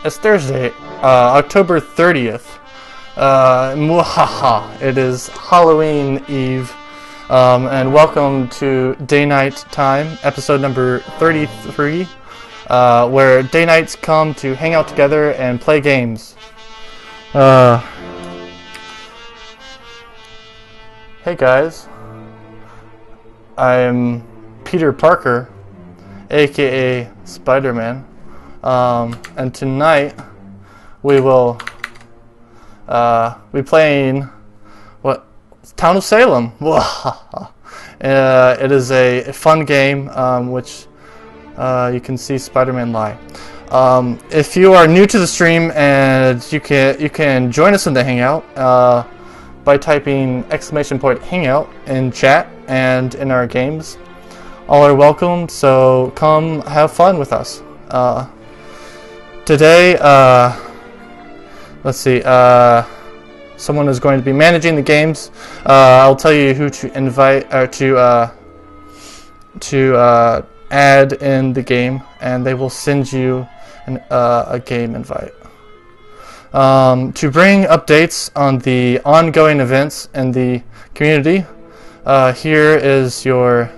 It's Thursday, October 30th. It is Halloween Eve, and welcome to DayKnight Time, episode number 33, where day nights come to hang out together and play games. Hey guys, I'm Peter Parker, aka Spider-Man. And tonight we will be playing Town of Salem. It is a fun game, which you can see Spider-Man lie. If you are new to the stream, and you can join us in the Hangout by typing !Hangout in chat and in our games. All are welcome, so come have fun with us. Today, let's see, someone is going to be managing the games. I'll tell you who to invite, or to add in the game, and they will send you a game invite. To bring updates on the ongoing events in the community, here is your,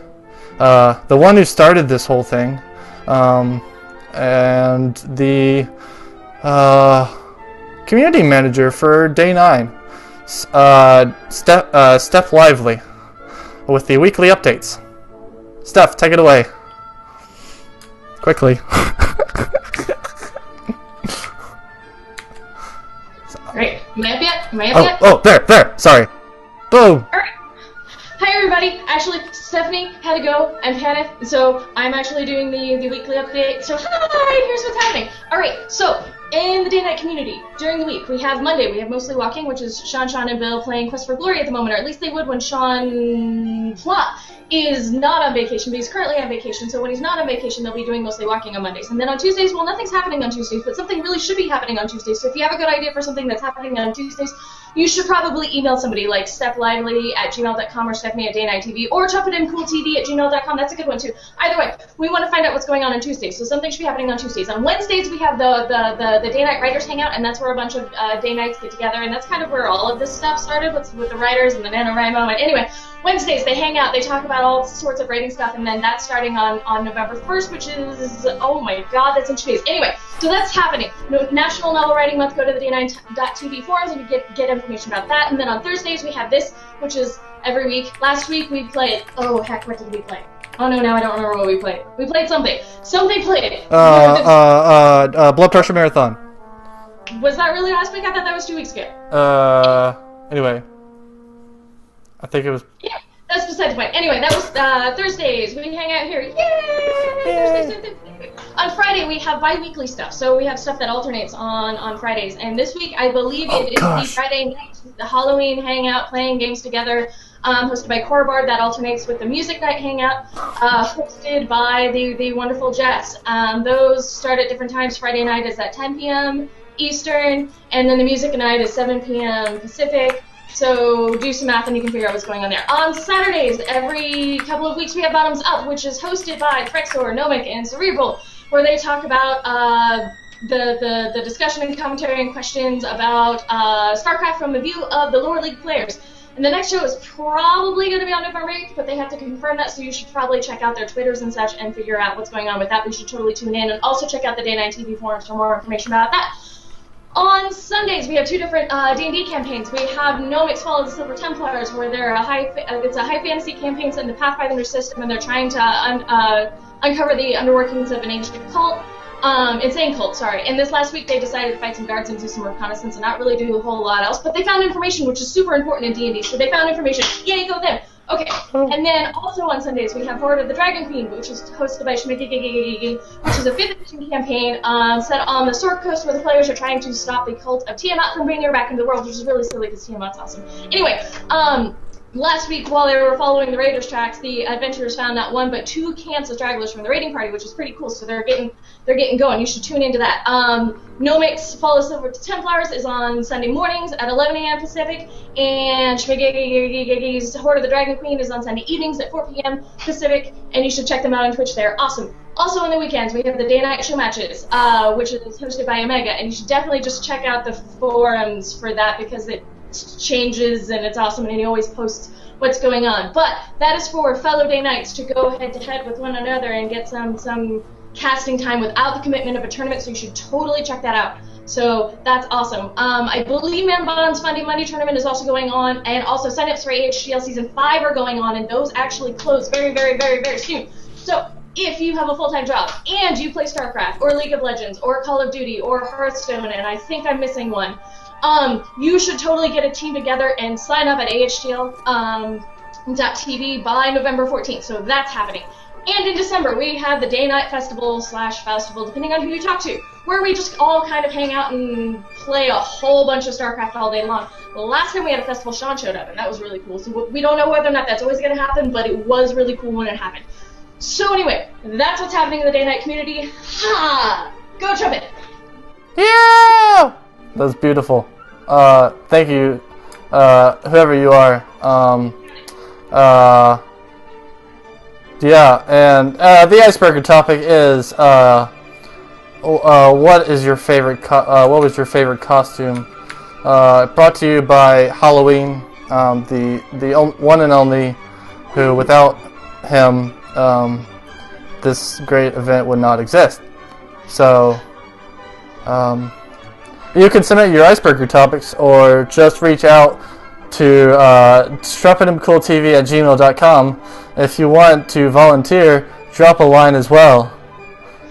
the one who started this whole thing, and the community manager for Day 9, Steppelively, with the weekly updates. Steph, take it away. Quickly. Great. Am I up yet? Oh, there. Sorry. Boom. Alright. Hi everybody. Actually, Stephanie had to go. I'm panicked, so I'm actually doing the weekly update. So hi, here's what's happening. Alright, so in the Day Night community, during the week, we have Monday, we have Mostly Walking, which is Sean, and Bill playing Quest for Glory at the moment, or at least they would when Sean is not on vacation, but he's currently on vacation, so when he's not on vacation, they'll be doing Mostly Walking on Mondays. And then on Tuesdays, well, nothing's happening on Tuesdays, but something really should be happening on Tuesdays, so if you have a good idea for something that's happening on Tuesdays, you should probably email somebody like Steppelively@gmail.com or Stephanie@DayKnightTV or Trumpetmcool@gmail.com. That's a good one too. Either way, we want to find out what's going on Tuesdays, so something should be happening on Tuesdays. On Wednesdays, we have the Day Night Writers Hangout, and that's where a bunch of day nights get together, and that's kind of where all of this stuff started with the writers and the NaNoWriMo. And anyway, Wednesdays, they hang out, they talk about all sorts of writing stuff, and then that's starting on November 1st, which is, oh my god, that's in 2 days. Anyway, so that's happening. National Novel Writing Month, go to the DayKnight.tv forums and you get information about that. And then on Thursdays, we have this, which is every week. Last week, we played, oh heck, what did we play? Oh no, now I don't remember what we played. We played something. Something played. Blood Pressure Marathon. Was that really last week? I thought that was 2 weeks ago. Anyway. I think it was... Yeah, that's beside the point. Anyway, that was Thursdays. We hang out here. Yay! Thursdays. On Friday, we have bi-weekly stuff. So we have stuff that alternates on Fridays. And this week, I believe it is the Friday night, the Halloween hangout, playing games together, hosted by Corbard. That alternates with the Music Night hangout, hosted by the wonderful Jess. Those start at different times. Friday night is at 10 p.m. Eastern, and then the Music Night is 7 p.m. Pacific. So do some math and you can figure out what's going on there. On Saturdays, every couple of weeks, we have Bottoms Up, which is hosted by Trexor, nomikkh, and Cerebral, where they talk about the discussion and commentary and questions about StarCraft from the view of the lower league players. And the next show is probably going to be on November 8th, but they have to confirm that, so you should probably check out their Twitters and such and figure out what's going on with that. We should totally tune in, and also check out the Day 9 TV forums for more information about that. On Sundays, we have two different D&D campaigns. We have nomikk's Fall of the Silver Templars, where they're it's a high fantasy campaign set in the Pathfinder system, and they're trying to uncover the underworkings of an ancient cult, insane cult, sorry. And this last week, they decided to fight some guards and do some reconnaissance and not really do a whole lot else, but they found information, which is super important in D&D, so they found information. Yay, go them! Okay, and then also on Sundays we have Horde of the Dragon Queen, which is hosted by nomikkh, which is a 5th edition campaign set on the Sword Coast, where the players are trying to stop the cult of Tiamat from bringing her back into the world, which is really silly because Tiamat's awesome. Anyway, last week, while they were following the Raiders tracks, the adventurers found not one but two Kansas stragglers from the raiding party, which is pretty cool. So they're getting going. You should tune into that. Nomikk's Follow Silver to Templars is on Sunday mornings at 11 a.m. Pacific, and Shmigigigigigi's Horde of the Dragon Queen is on Sunday evenings at 4 p.m. Pacific, and you should check them out on Twitch. They're awesome. Also on the weekends, we have the DayKnight Showmatches, which is hosted by Omega, and you should definitely just check out the forums for that because it changes and it's awesome, and he always posts what's going on. But that is for fellow Day Knights to go head to head with one another and get some casting time without the commitment of a tournament, so you should totally check that out. So that's awesome. I believe Manbon's Fundy Money tournament is also going on, and also signups for AHTL Season 5 are going on, and those actually close very, very, very, very soon. So if you have a full-time job and you play StarCraft or League of Legends or Call of Duty or Hearthstone, and I think I'm missing one, you should totally get a team together and sign up at AHTL.tv by November 14th. So that's happening. And in December, we have the Day-Night Festival/Festival, depending on who you talk to, where we just all kind of hang out and play a whole bunch of StarCraft all day long. The last time we had a festival, Sean showed up, and that was really cool. So we don't know whether or not that's always going to happen, but it was really cool when it happened. So anyway, that's what's happening in the Day-Night community. Ha! Go Trumpet! Yeah! That's beautiful. Thank you, whoever you are. Yeah, and the icebreaker topic is what is your favorite? What was your favorite costume? Brought to you by Halloween, the one and only, who without him, this great event would not exist. So, you can submit your icebreaker topics, or just reach out to Trumpetmcooltv@gmail.com. If you want to volunteer, drop a line as well.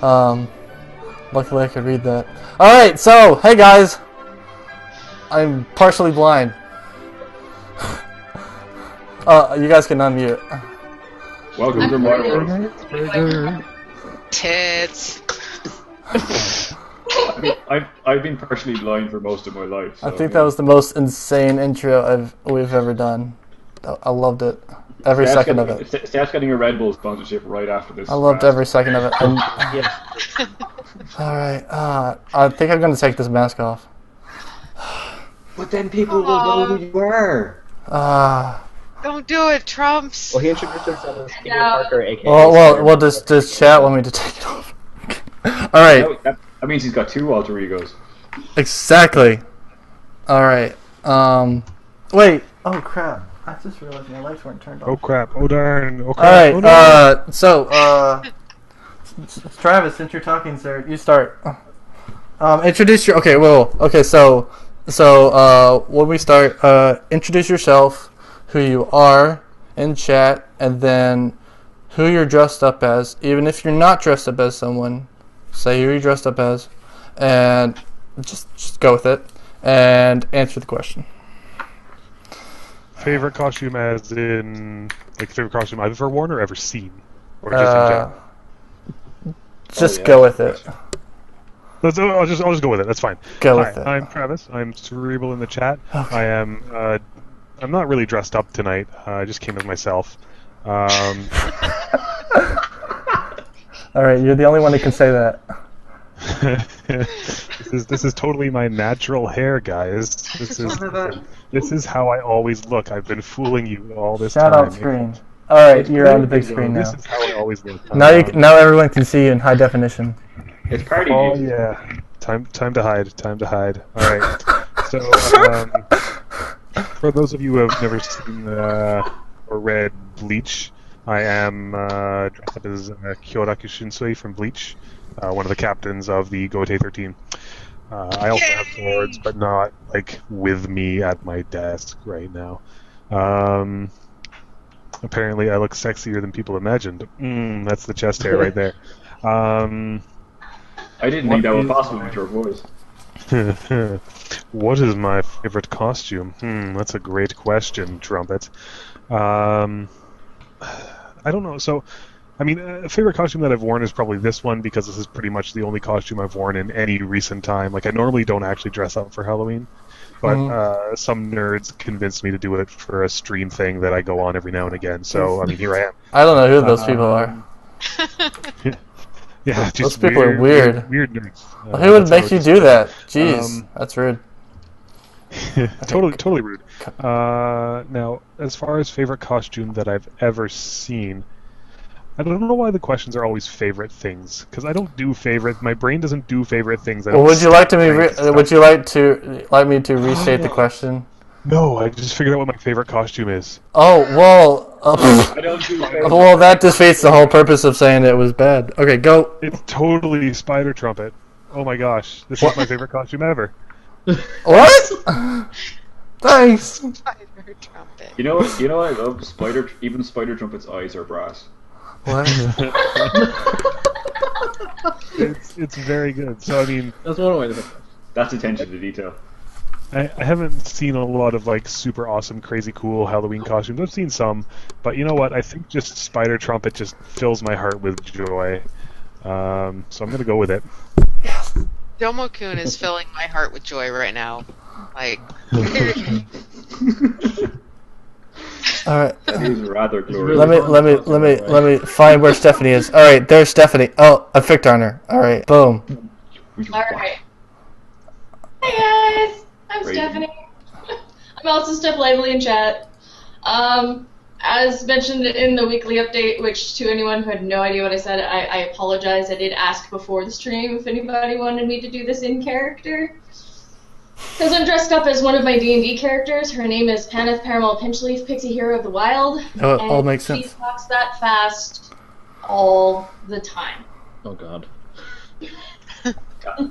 Luckily I could read that. Alright, so, hey guys! I'm partially blind. You guys can unmute. Welcome to my tits. I've been partially blind for most of my life. So, I think that was the most insane intro we've ever done. I loved it. Every second of it. Steph's getting a Red Bull sponsorship right after this. I loved every second of it. Alright, I think I'm going to take this mask off. But then people will know who you are. Don't do it, Trumps. Well, he introduced himself as Peter Parker, aka... Well, does chat want me to take it off? Alright. That means he's got two alter egos. Exactly. Alright. Wait. Oh, crap. I just realized my lights weren't turned on. Oh, crap. Oh, darn. Oh, crap. Alright, so, Travis, since you're talking, sir, you start. Introduce your... Okay, so, when we start, introduce yourself, who you are in chat, and then who you're dressed up as. Even if you're not dressed up as someone, say who you're dressed up as, and just go with it, and answer the question. Favorite costume as in, like, favorite costume I've ever worn or ever seen? Or just in general? Just go with it. I'll just go with it. That's fine. Go with it. I'm Travis. I'm Cerebral in the chat. Okay. I am. I'm not really dressed up tonight. I just came as myself. All right, you're the only one that can say that. This is totally my natural hair, guys. This is how I always look. I've been fooling you all this time. Shout out screen. All right, you're on the big screen now. This is how I always look. Now everyone can see you in high definition. It's party. Oh yeah, time to hide. Time to hide. All right. So, for those of you who have never seen or read Bleach, I am dressed up as Kyoraku Shinsui from Bleach, one of the captains of the Gote 13. I also have swords, but not like with me at my desk right now. Apparently, I look sexier than people imagined. That's the chest hair right there. I didn't think that was possible with your voice. What is my favorite costume? That's a great question, Trumpet. I don't know. So, I mean, a favorite costume that I've worn is probably this one, because this is pretty much the only costume I've worn in any recent time. Like, I normally don't actually dress up for Halloween. but some nerds convinced me to do it for a stream thing that I go on every now and again. So I mean, here I am. I don't know who those people are. Yeah, Those people are weird. Weird nerds. Who would make you do that? Jeez, that's rude. Totally rude. Now, as far as favorite costume that I've ever seen, I don't know why the questions are always favorite things, because I don't do favorite. My brain doesn't do favorite things. Well, would you like me to restate the question? No, I just figured out what my favorite costume is. Oh well. I don't do Well, that defeats the whole purpose of saying it was bad. Okay, go. It's totally Spider Trumpet. Oh my gosh, this is my favorite costume ever. What? Thanks. Spider trumpet. You know what I love? Even Spider Trumpet's eyes are brass. What? It's very good. So I mean, That's one way to put it. That's attention to detail. I haven't seen a lot of like super awesome, crazy, cool Halloween costumes. I've seen some, but you know what? I think just Spider Trumpet just fills my heart with joy. So I'm gonna go with it. Domo-kun is filling my heart with joy right now. Like, All right. It is rather glorious. Let me find where Stephanie is. All right, there's Stephanie. Oh, I picked on her. All right, boom. Alright. Hey guys! I'm Great. Stephanie. I'm also Steppelively in chat. As mentioned in the weekly update, which to anyone who had no idea what I said, I apologize. I did ask before the stream if anybody wanted me to do this in character. Because I'm dressed up as one of my D&D characters. Her name is Paneth Paramal Pinchleaf, Pixie Hero of the Wild. Oh, it all makes sense. She talks that fast all the time. Oh god.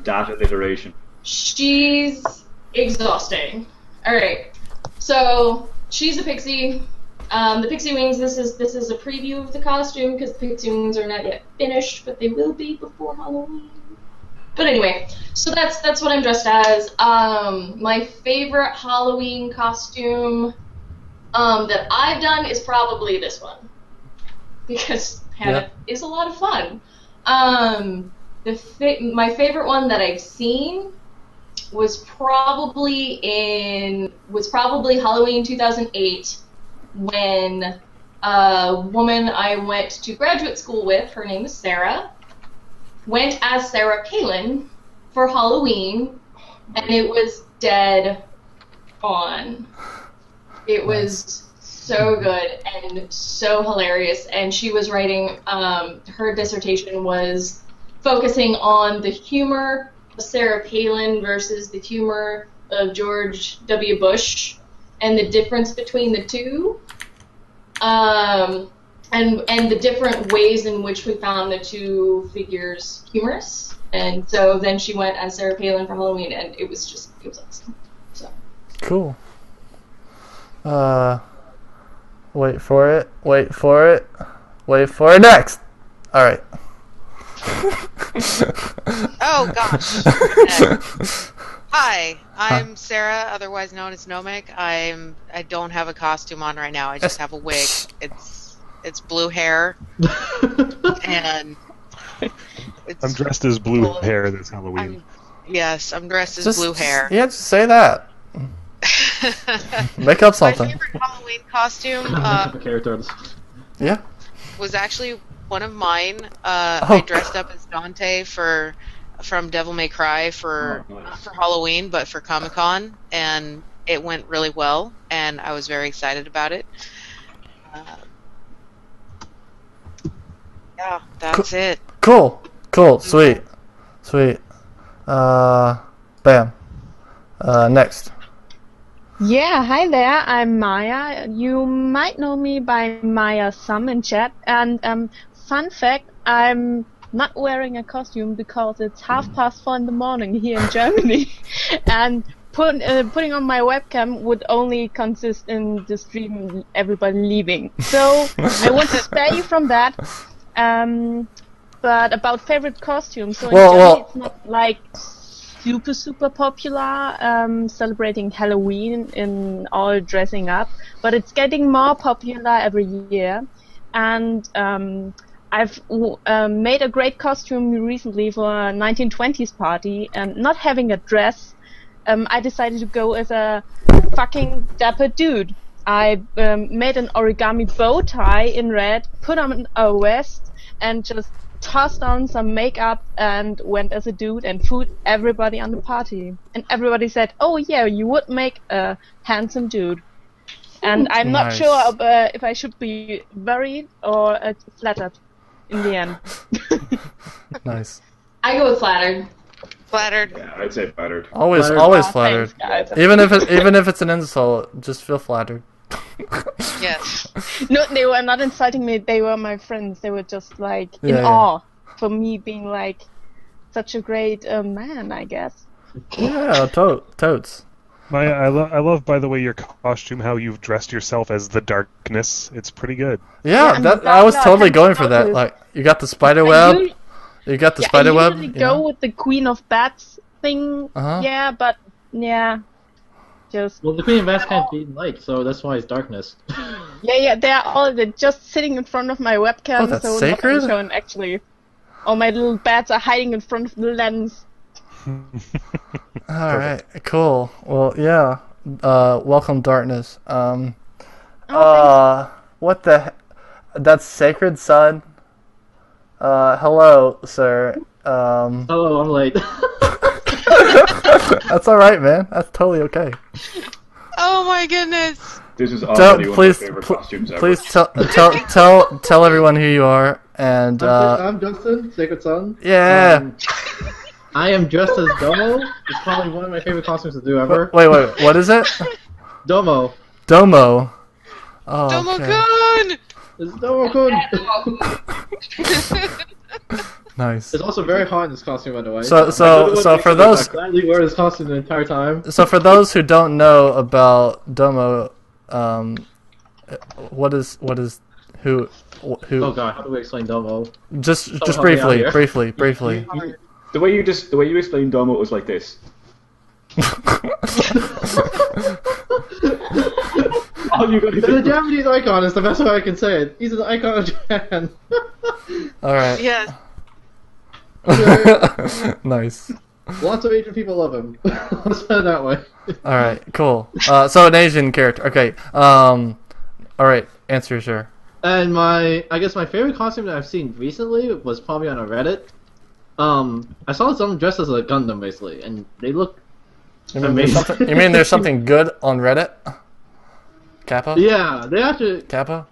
Data alliteration. She's exhausting. Alright, so she's a pixie. The pixie wings, this is a preview of the costume because the pixie wings are not yet finished, but they will be before Halloween. But anyway, so that's what I'm dressed as. My favorite Halloween costume that I've done is probably this one because Hannah is a lot of fun. My favorite one that I've seen was probably Halloween 2008 when a woman I went to graduate school with, her name is Sarah, went as Sarah Palin for Halloween, and it was dead on. It was so good and so hilarious, and she was writing, her dissertation was focusing on the humor of Sarah Palin versus the humor of George W. Bush and the difference between the two, and the different ways in which we found the two figures humorous. And so then she went as Sarah Palin for Halloween, and it was awesome. So Cool. Wait for it. Next. All right. oh gosh. Hi, I'm Sarah, otherwise known as nomikkh. I don't have a costume on right now. I just have a wig. It's blue hair, and I'm dressed as blue hair this Halloween. I'm dressed as blue hair. Yeah, just say that. Make up something. My favorite Halloween costume characters. Yeah. was actually one of mine. I dressed up as Dante from Devil May Cry for Halloween, but for Comic-Con, and it went really well, and I was very excited about it. Yeah, that's it. Cool. Sweet. Bam. Next. Yeah, hi there, I'm Maya. You might know me by Maya Sum in chat. And fun fact, I'm not wearing a costume because it's 4:30 in the morning here in Germany. And putting on my webcam would only consist in the stream everybody leaving. So I want to spare you from that. But about favorite costumes, so in Germany it's not like super popular celebrating Halloween in all dressing up, but it's getting more popular every year. And I've made a great costume recently for a 1920s party, and not having a dress I decided to go as a fucking dapper dude. I made an origami bow tie in red, put on a vest, and just tossed on some makeup and went as a dude and fooled everybody on the party. And everybody said, "Oh yeah, you would make a handsome dude." And I'm not Nice. sure if I should be worried or flattered in the end. Nice. I go with flattered. Flattered. Yeah, I'd say flattered. Always Wow, flattered. thanks, guys. Even if it's an insult, just feel flattered. Yes. No, they were not insulting me. They were my friends. They were just like in Yeah, yeah. awe for me being like such a great man, I guess. Yeah, totes. Maya, I love, by the way, your costume, how you've dressed yourself as the darkness. It's pretty good. Yeah, I'm that not- I was no, I totally can't going for that. focus. Like, you got the spider web. You got the spider I web. usually you go know? with the Queen of Bats thing. Uh-huh. Yeah, but just Well, the Queen of Bats can't be in light, so that's why it's darkness. they're just sitting in front of my webcam, Oh, that's so sacred? nothing's shown actually. All my little bats are hiding in front of the lens. All right, cool. Well, yeah. Welcome, darkness. Oh, What the? That's Sacredsun. Hello, sir. Hello, I'm late. That's all right, man. That's totally okay. Oh my goodness. This is already one of my favorite costumes ever. Please tell everyone who you are and I'm Justin, Sacredsun. yeah. I am dressed as Domo. It's probably one of my favorite costumes to do ever. Wait, what is it? Domo. Domo. Oh, okay. Domo-kun! It's Domo-kun. Nice. It's also very hot in this costume, by the way. So for those I gladly wear this costume the entire time. So for those who don't know about Domo, what is who? Oh god, how do we explain Domo? Just help me out briefly. here. The way you explained Domo was like this. All you gotta The do. Japanese icon is the best way I can say it. He's an icon of Japan. All right. Yes. Nice. Lots of Asian people love him. Let's put it that way. All right. Cool. So an Asian character. Okay. All right. Answer sure. And I guess my favorite costume that I've seen recently was probably on a Reddit. I saw someone dressed as a Gundam basically, and they look You mean amazing. there's something good on Reddit? Kappa? Yeah, they actually, Kappa?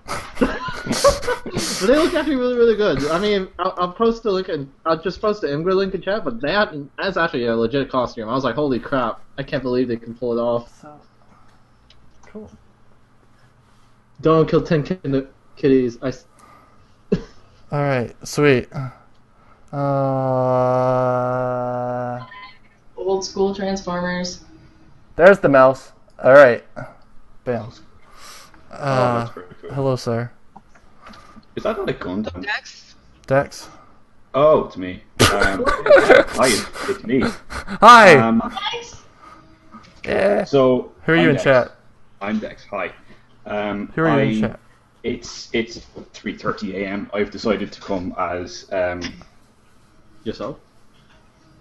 but they look actually really, really good. I mean, I'll post the link and I'll just post the Imgur link in chat. But that's actually a legit costume. I was like, holy crap! I can't believe they can pull it off. Cool. Don't kill 10 kitties. All right. Sweet. Old school Transformers. There's the mouse. All right. Bam. That's pretty cool. Hello, sir. Is that not a Gundam? Dex? Dex. Oh, it's me. Hi, it's me. Hi. Yeah. So Who are you I'm in Dex. chat? I'm Dex. Hi. Who are you in chat? It's 3:30 a.m. I've decided to come as Yourself?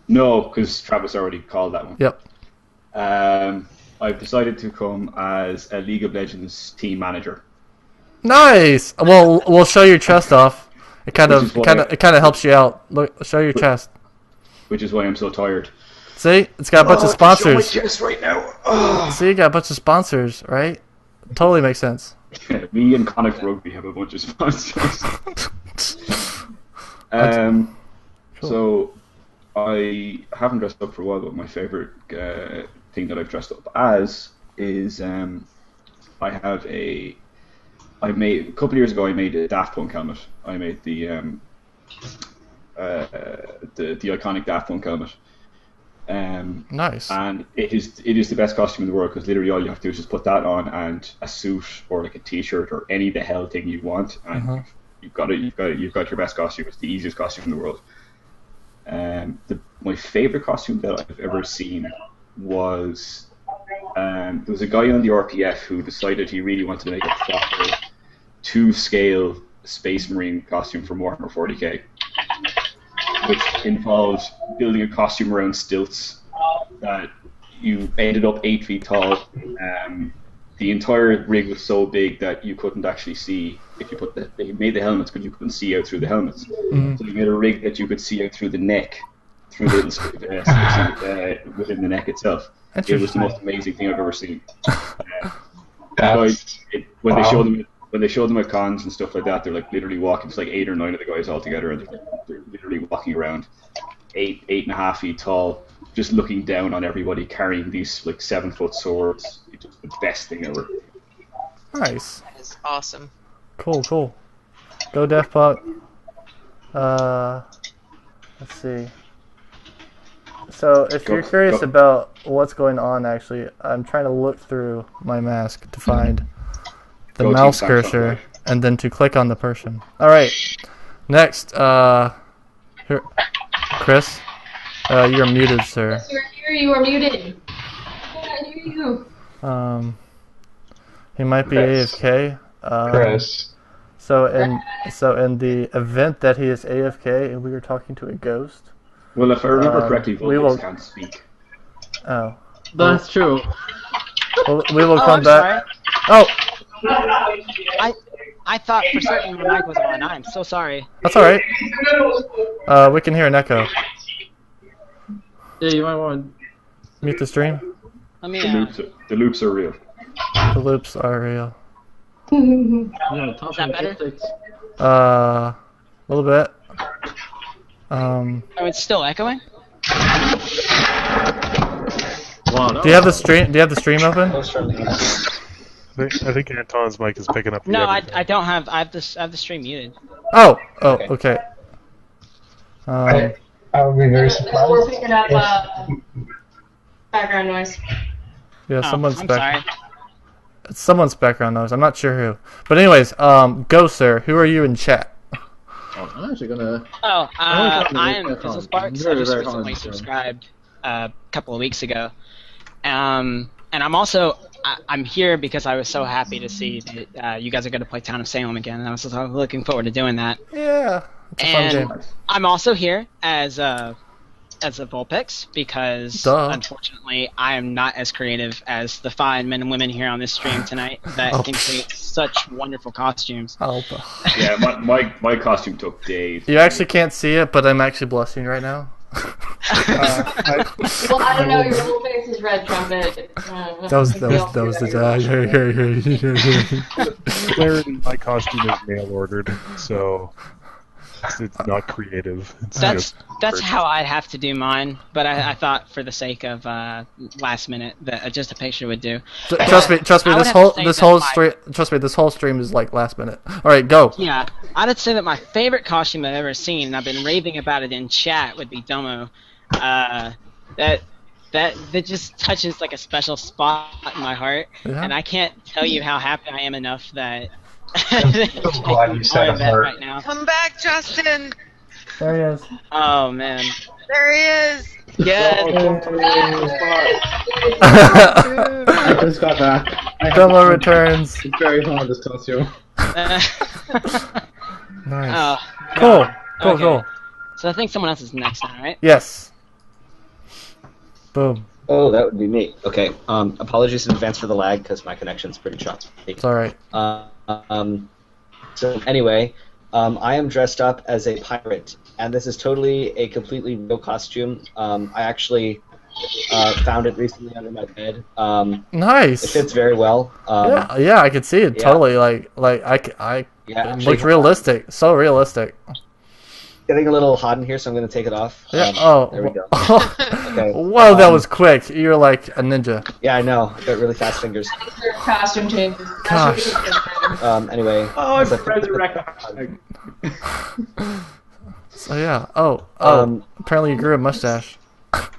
no, because Travis already called that one. Yep. I've decided to come as a League of Legends team manager. Nice. Well, we'll show your chest off. It kind Which is why- of helps you out. Look, show your chest. Which is why I'm so tired. See, it's got a bunch of sponsors. Show my chest right now. See, you got a bunch of sponsors, right? Totally makes sense. Me and Connacht Rugby have a bunch of sponsors. So I haven't dressed up for a while, but my favorite thing that I've dressed up as is I made a couple of years ago. I made a Daft Punk helmet. I made the iconic Daft Punk helmet. Nice. And it is the best costume in the world because literally all you have to do is just put that on and a suit or like a t-shirt or any the hell thing you want, and you've got your best costume. It's the easiest costume in the world. My favorite costume that I've ever seen was there was a guy on the RPF who decided he really wanted to make a proper 2-scale Space Marine costume for Warhammer 40k, which involved building a costume around stilts that you ended up 8 feet tall. The entire rig was so big that you couldn't actually see if you put they made the helmets, but you couldn't see out through the helmets. Mm-hmm. So you made a rig that you could see out through the neck, through the little within the neck itself. It was the most amazing thing I've ever seen. When they show them at cons and stuff like that, they're like literally walking. It's like 8 or 9 of the guys all together, and they're literally walking around, 8.5 feet tall, just looking down on everybody carrying these like 7-foot swords. It's just the best thing ever. Nice. That is awesome. Cool. Go DefPuck. Let's see. So if you're curious about what's going on, actually, I'm trying to look through my mask to find the mouse cursor and then to click on the person. All right. Next, here, Chris, you're muted, sir. Yes, you're here. You are muted. I can't hear you. He might be AFK. Chris. So in the event that he is AFK and we are talking to a ghost. Well, if I remember correctly, Vulpix can't speak. Oh. That's true. Well, we will come back. Sorry. Oh! I thought for certain my mic was on. I'm so sorry. That's alright. We can hear an echo. Yeah, you might want to mute the stream. Let me, the loops are real. The loops are real. Yeah, is that better? A little bit. Oh, it's still echoing? Wow, do you have the stream? Do you have the stream open? I think Anton's mic is picking up. No, I don't have. I have the stream muted. Oh, okay. I would be very surprised. We're picking up background noise. Yeah, I'm sorry. It's someone's background noise. I'm not sure who. But anyways, go, sir. Who are you in chat? I'm actually gonna. Oh, I am Fizzle Sparks. I just recently subscribed a couple of weeks ago. And I'm also I'm here because I was so happy to see that you guys are going to play Town of Salem again, and I was so looking forward to doing that. Yeah, it's a fun game. I'm also here as a Vulpix because unfortunately I am not as creative as the fine men and women here on this stream tonight that can create such wonderful costumes. Yeah, my costume took days. You actually can't see it, but I'm actually blushing right now. Well, I don't know. Your whole face is red, Trumpet. That was the guy. My costume is mail ordered, so it's not creative. That's how I'd have to do mine, but I thought for the sake of last minute that just a picture would do. Trust me. This whole stream is like last minute. All right, go. Yeah, I'd say that my favorite costume I've ever seen, and I've been raving about it in chat, would be Domo. That just touches like a special spot in my heart, and I can't tell you how happy I am enough that. I'm so glad you said heart. Right now. Come back, Justin! There he is. Oh man. There he is! Yes! I just got back. Domo returns. It's very hard, this costume. Nice. Cool. So I think someone else is next now, right? Yes. Boom. Oh, that would be me. Okay. Apologies in advance for the lag because my connection's pretty choppy. It's alright. So anyway, I am dressed up as a pirate, and this is totally a completely real costume. I actually found it recently under my bed. Nice. It fits very well. Yeah, I could see it totally. Like it looks realistic. So realistic. Getting a little hot in here, so I'm going to take it off. Yeah. There we go. Okay. Whoa, that was quick. You're like a ninja. Yeah, I know. I've got really fast fingers. Costume changes. Gosh. Anyway. Oh, I'm resurrected. So yeah. Apparently you grew a mustache. There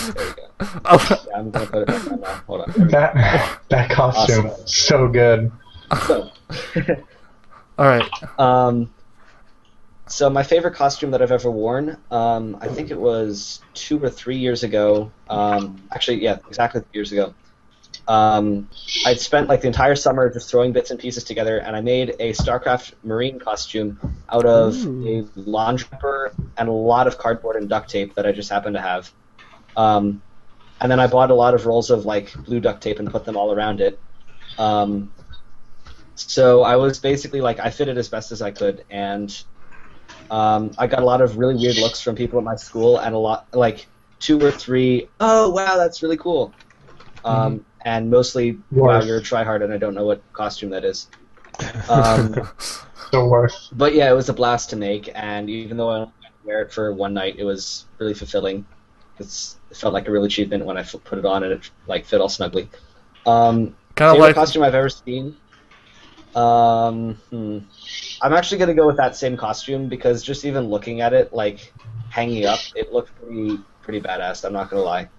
we go. Yeah, I'm going to put it back on now. Hold on. That costume, awesome. So good. So. All right. So my favorite costume that I've ever worn, I think it was 2 or 3 years ago. Actually, yeah, exactly 3 years ago. I'd spent like the entire summer just throwing bits and pieces together, and I made a StarCraft Marine costume out of a lawn jumper and a lot of cardboard and duct tape that I just happened to have. and then I bought a lot of rolls of like blue duct tape and put them all around it. So I was basically like, I fit it as best as I could, and I got a lot of really weird looks from people at my school, and a lot, like 2 or 3, oh wow, that's really cool, and mostly, wow, you're a tryhard, and I don't know what costume that is. The worst. But yeah, it was a blast to make, and even though I only got to wear it for one night, it was really fulfilling. It felt like a real achievement when I put it on and it like fit all snugly. Favorite costume I've ever seen? I'm actually gonna go with that same costume because just even looking at it, like hanging up, it looked pretty badass. I'm not gonna lie.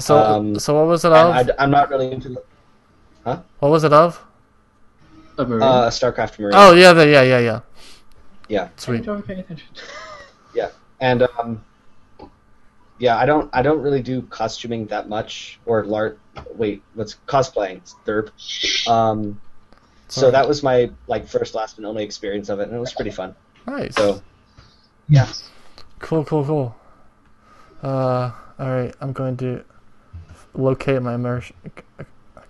So what was it of? I'm not really into the... Huh? What was it of? A StarCraft Marine. Oh yeah. Yeah. Sweet. Don't pay attention. Yeah, and yeah, I don't really do costuming that much, or what's cosplaying? Derp. So that was my like first, last, and only experience of it, and it was pretty fun. Nice. So, yeah. Cool. All right, I'm going to locate my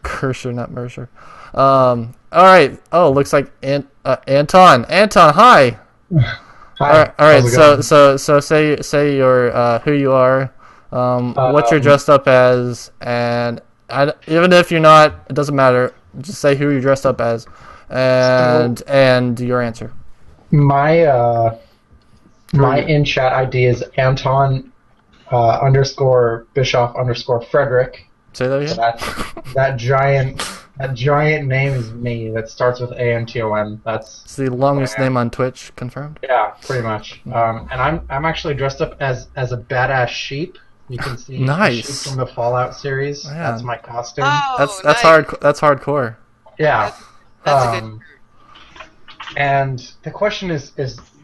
cursor, not Mercer. All right. Oh, looks like Anton. Anton, hi. Hi. All right. So say your who you are, what you're dressed up as, and even if you're not, it doesn't matter. Just say who you're dressed up as, and your answer. My in-chat ID is Anton _ Bischoff _ Frederick. Say that again. So that giant name is me. That starts with ANTON. It's the longest name on Twitch. Confirmed. Yeah, pretty much. And I'm actually dressed up as a badass sheep. You can see nice. the sheep from the Fallout series. Yeah. That's my costume. Oh, that's hard. That's hardcore. Yeah. That's a good. And the question is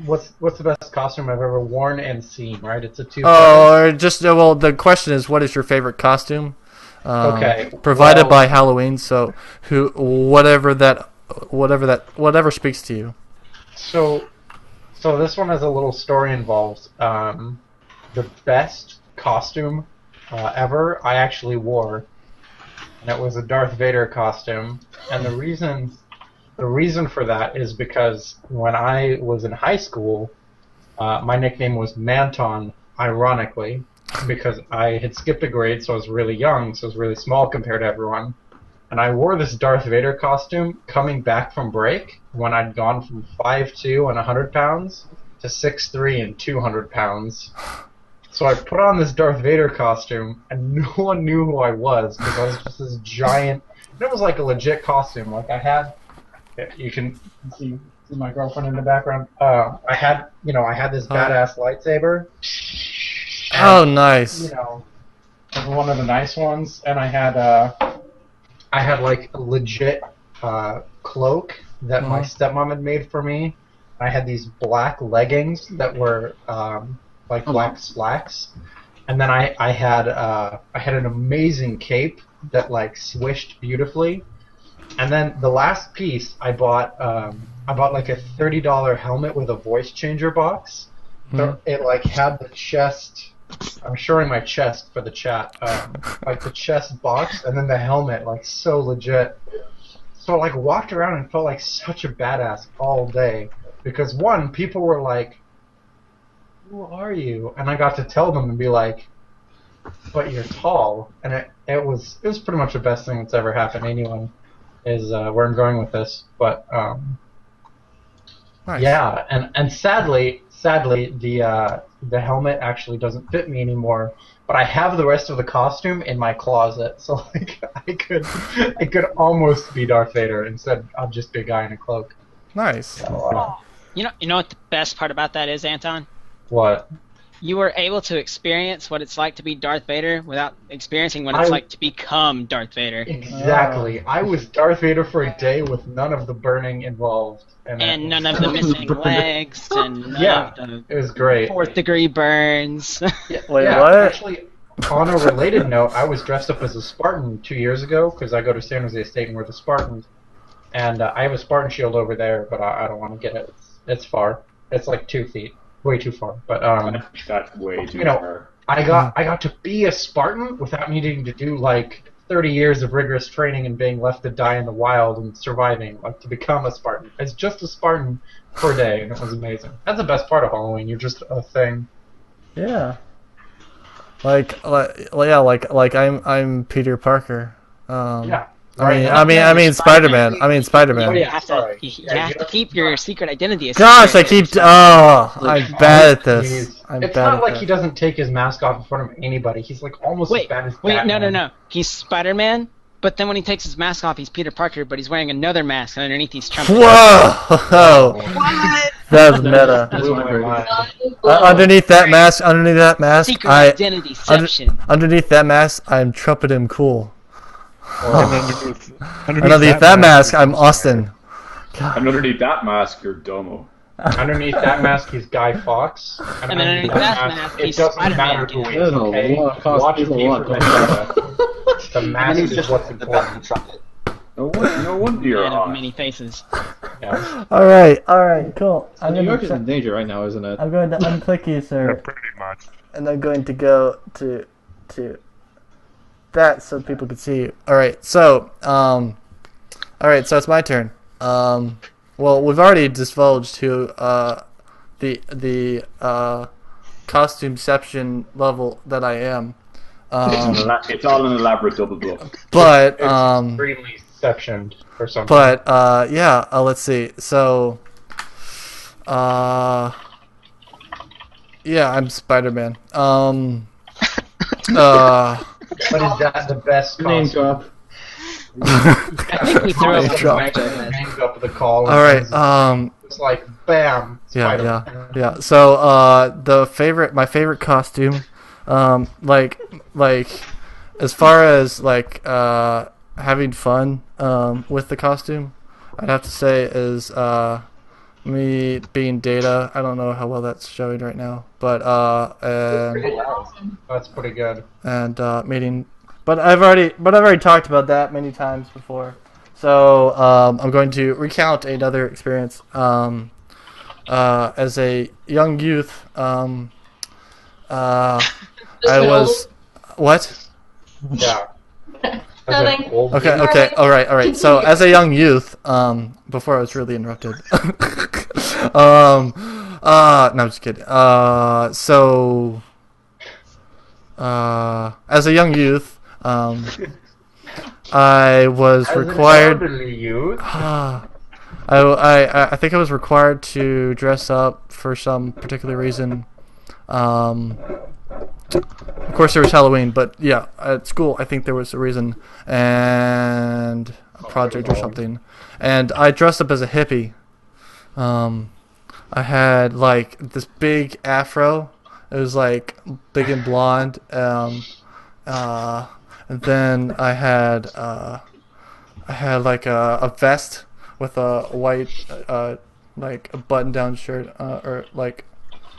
what's the best costume I've ever worn and seen? Right? It's a two. Or just the question is, what is your favorite costume? Okay. Provided by Halloween. So whatever speaks to you. So this one has a little story involved. The best costume ever I actually wore, and it was a Darth Vader costume. And the reason for that is because when I was in high school, my nickname was Manton, ironically, because I had skipped a grade, so I was really young, so I was really small compared to everyone. And I wore this Darth Vader costume coming back from break when I'd gone from 5'2" and 100 pounds to 6'3" and 200 pounds. So I put on this Darth Vader costume, and no one knew who I was because I was just this giant. It was like a legit costume. Like I had, you can see my girlfriend in the background. I had this badass lightsaber. And, oh, nice. It was one of the nice ones, and I had like a legit cloak that my stepmom had made for me. I had these black leggings that were like black slacks, and then I had an amazing cape that like swished beautifully, and then the last piece I bought like a $30 helmet with a voice changer box. It like had the chest. I'm showing my chest for the chat, like the chest box, and then the helmet, like so legit. So I like walked around and felt like such a badass all day because one, people were like, "Who are you?" And I got to tell them and be like, "But you're tall," and it was pretty much the best thing that's ever happened to anyone. Is where I'm going with this, but nice. Yeah, and sadly the helmet actually doesn't fit me anymore. But I have the rest of the costume in my closet, so like I could almost be Darth Vader instead of just be a guy in a cloak. Nice. So, You know what the best part about that is, Anton? What? You were able to experience what it's like to be Darth Vader without experiencing what it's like to become Darth Vader. Exactly. I was Darth Vader for a day with none of the burning involved. And none of the missing legs, and none of it was great. 4th degree burns. Wait, what? Actually, on a related note, I was dressed up as a Spartan 2 years ago because I go to San Jose State and we're the Spartans. And I have a Spartan shield over there, but I don't want to get it. It's far. It's like 2 feet. Way too far. But that's way too far. I got to be a Spartan without needing to do like 30 years of rigorous training and being left to die in the wild and surviving, like to become a Spartan. It's just a Spartan per day, and it was amazing. That's the best part of Halloween. You're just a thing. Yeah. Like I'm Peter Parker. Yeah. I mean Spider-Man. I mean Spider-Man. You have to keep your secret identity. Gosh, I'm bad at this. It's not like he doesn't take his mask off in front of anybody. He's like almost as bad as Batman. No. He's Spider-Man, but then when he takes his mask off, he's Peter Parker, but he's wearing another mask, and underneath he's Trump. Whoa! What? That was meta. Underneath that mask, Secret identity-ception. Underneath that mask, I'm Trumpetmcool. Underneath that mask, I'm Austin. And underneath that mask, you're Domo. Underneath that mask, he's Guy Fawkes. And then underneath that mask, it he's doesn't matter who he is, okay? Watch me for the mask is what's important. No wonder you're Man of on. many faces. Yeah. All right, cool. New York is in danger right now, isn't it? I'm going to unclick you, sir. Yeah, pretty much. And I'm going to go to that so people can see you. All right, so it's my turn. Well, we've already divulged who the costumeception level that I am. It's all an elaborate double bluff. But it's extremely sectioned or something. But let's see. So I'm Spider-Man. But is that the best Name costume? drop. I think we threw up Names up the call. All right. It's like bam. Yeah. So my favorite costume, like as far as like having fun with the costume, I'd have to say is me being Data. I don't know how well that's showing right now, but that's pretty good. And meeting, but I've already talked about that many times before. So I'm going to recount another experience. As a young youth, I was what? Yeah. Nothing. Okay. All right. So as a young youth, before I was really interrupted. No, I'm just kidding. As a young youth, I was required. I think I was required to dress up for some particular reason. Of course, there was Halloween, but yeah, at school, I think there was a reason and a project or something. And I dressed up as a hippie. I had like this big afro. It was like big and blonde. And then I had like a vest with a white like a button-down shirt or like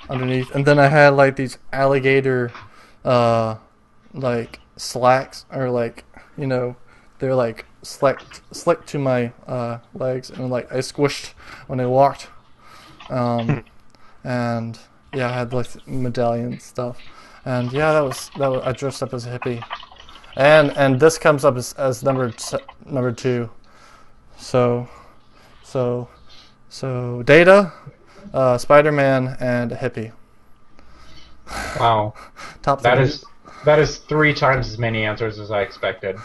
underneath, and then I had like these alligator like slacks, or like, you know, they're like slick to my legs, and like I squished when I walked. And yeah, I had like medallion stuff, and yeah, that was I dressed up as a hippie, and this comes up as number 2. So Data, Spider-Man, and a hippie. Wow. Top that 3. That is 3 times as many answers as I expected.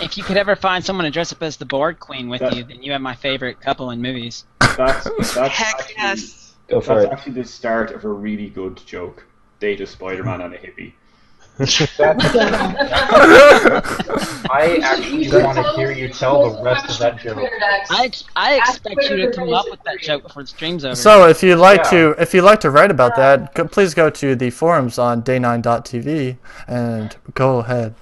If you could ever find someone to dress up as the Board Queen with you, then you have my favorite couple in movies. That's Heck actually, yes. Go for that's it. actually the start of a really good joke. Data, Spider-Man, and a hippie. I actually want to hear you tell the rest of that joke. I expect you to come up with that joke before the stream's over. So if you'd like to write about that, please go to the forums on day9.tv and go ahead.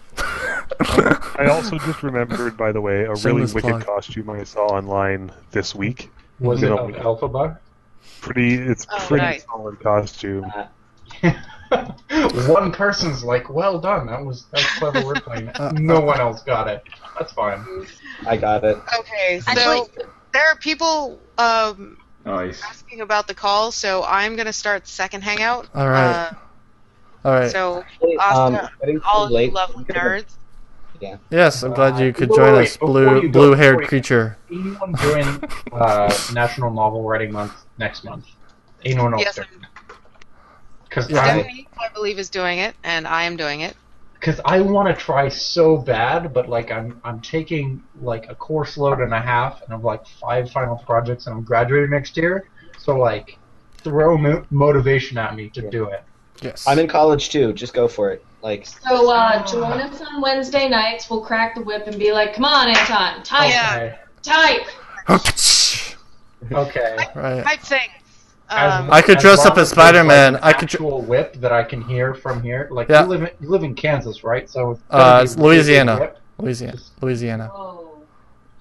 I also just remembered, by the way, a really Shameless wicked plug. costume I saw online this week. Was it of Alphabet? It's pretty nice. solid costume. One person's like, well done, that was clever wordplay. No one else got it. That's fine. I got it. Okay, so Actually- there are people Nice. asking about the call, so I'm gonna start the second hangout. All right. All right. So, Hey, Asta, getting all of too you late. lovely nerds. Yeah. Yes, I'm glad you could Wait, join wait, us, before you go, blue-haired before you go. creature. Anyone doing National Novel Writing Month next month? Anyone else? Yes, Because Stephanie, I believe, is doing it, and I am doing it. Because I want to try so bad, but like I'm taking like a course load and a half, and I'm like 5 final projects, and I'm graduating next year. So like, throw motivation at me to do it. Yes. I'm in college too. Just go for it. Like. So join us on Wednesday nights. We'll crack the whip and be like, "Come on, Anton, type, Okay. type." Okay. Right. Type things. I could dress up as Spider-Man. Like I could. actual whip that I can hear from here. Like Yeah. you live in Kansas, right? So it's gotta It's be really big Louisiana. whip. Louisiana. Whoa.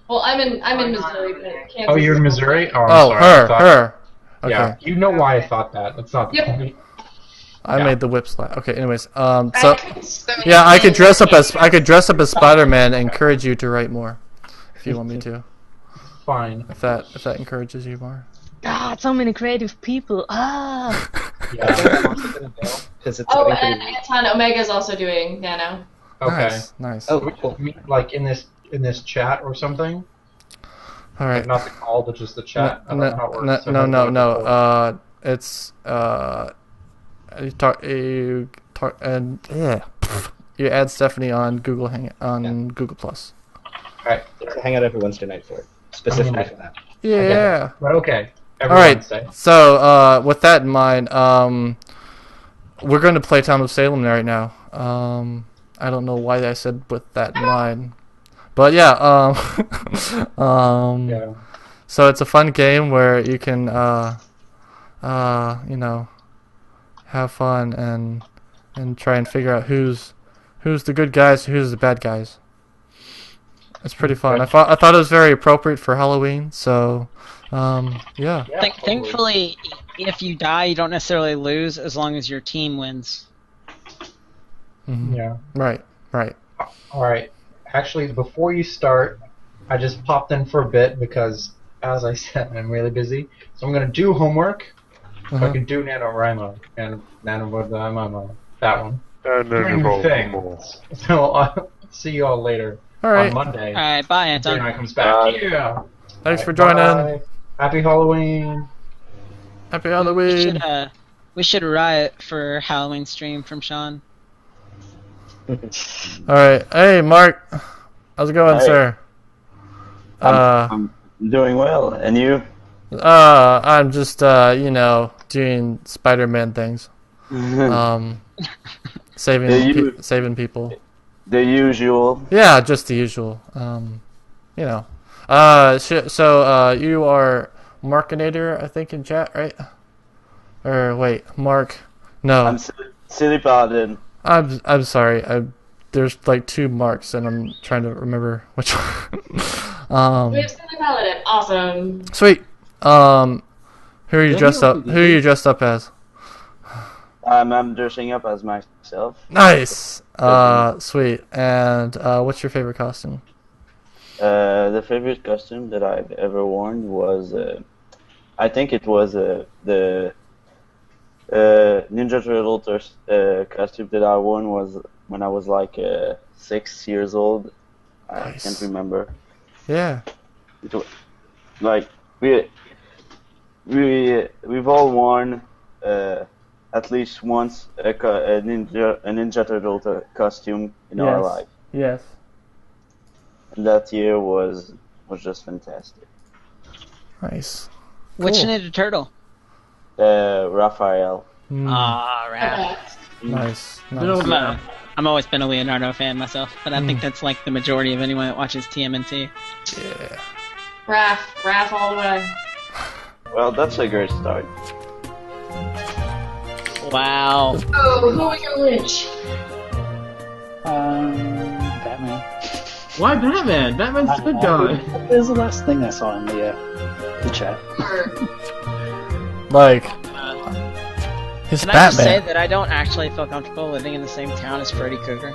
Well, I'm in Missouri, but Kansas. Oh, you're in Missouri? Oh, I'm Oh, sorry. I thought- her. Okay. Yeah, you know why I thought that. That's not the point. I Yeah. made the whip slide. Okay. Anyways, So yeah, I could dress up as Spider-Man. And encourage you to write more, if you want me to. Fine. If that encourages you more. God, so many creative people. Ah. Yeah. Because it's Oh, getting and pretty. Anton Omega's also doing Nano. Okay. Nice. Oh, cool. Like in this chat or something? All right. Like not the call, but just the chat. I don't know how it works. So No. how does it work? It's you add Stephanie on Google Google Plus. Alright. There's a hangout every Wednesday night for it, specifically for that. Yeah. But okay. All Every right. Wednesday. So with that in mind, we're going to play Town of Salem right now. I don't know why I said with that in mind, but yeah. Yeah. So it's a fun game where you can have fun and try and figure out who's the good guys, who's the bad guys. It's pretty fun. I thought it was very appropriate for Halloween. So, yeah. Thankfully, if you die, you don't necessarily lose as long as your team wins. Mhm. Yeah. Right. Alright. Actually, before you start, I just popped in for a bit because, as I said, I'm really busy. So I'm going to do homework. So I can do NaNoWriMo and NaNoWriMo. That one. Doing the thing. So I'll see you all later. All right. On Monday. Alright, bye, Anton. When I comes back. Yeah. Thanks for Alright, joining. bye. Happy Halloween. Happy Halloween. We should riot for Halloween stream from Sean. All right. Hey, Mark. How's it going, Hey. sir? I'm doing well, and you? I'm just doing Spider-Man things. Saving people. The usual. Yeah, just the usual. So you are Markinator, I think, in chat, right? Or wait, Mark? No. I'm silly Paladin. I'm sorry. There's like 2 Marks, and I'm trying to remember which one. We have Silly Paladin. Awesome. Sweet. Who are you dressed up? Who are you dressed up as? I'm dressing up as myself. Nice. Sweet. And what's your favorite costume? The favorite costume that I've ever worn was, I think it was the Ninja Turtle costume that I wore was when I was like 6 years old. I can't remember. Yeah. It was, like we've all worn at least once a Ninja Turtle costume in our life. Yes. And that year was just fantastic. Nice. Which Cool. Ninja Turtle? Raphael. Ah, right. Nice. I'm always been a Leonardo fan myself, but I think that's like the majority of anyone that watches TMNT. Yeah. Raph all the way. Well, that's a great start. Wow. Oh, who was your lynch? Batman. Why Batman? Batman's a good guy. It was the last thing I saw in the chat. Like, he's Can I Batman. just say that I don't actually feel comfortable living in the same town as Freddy Krueger?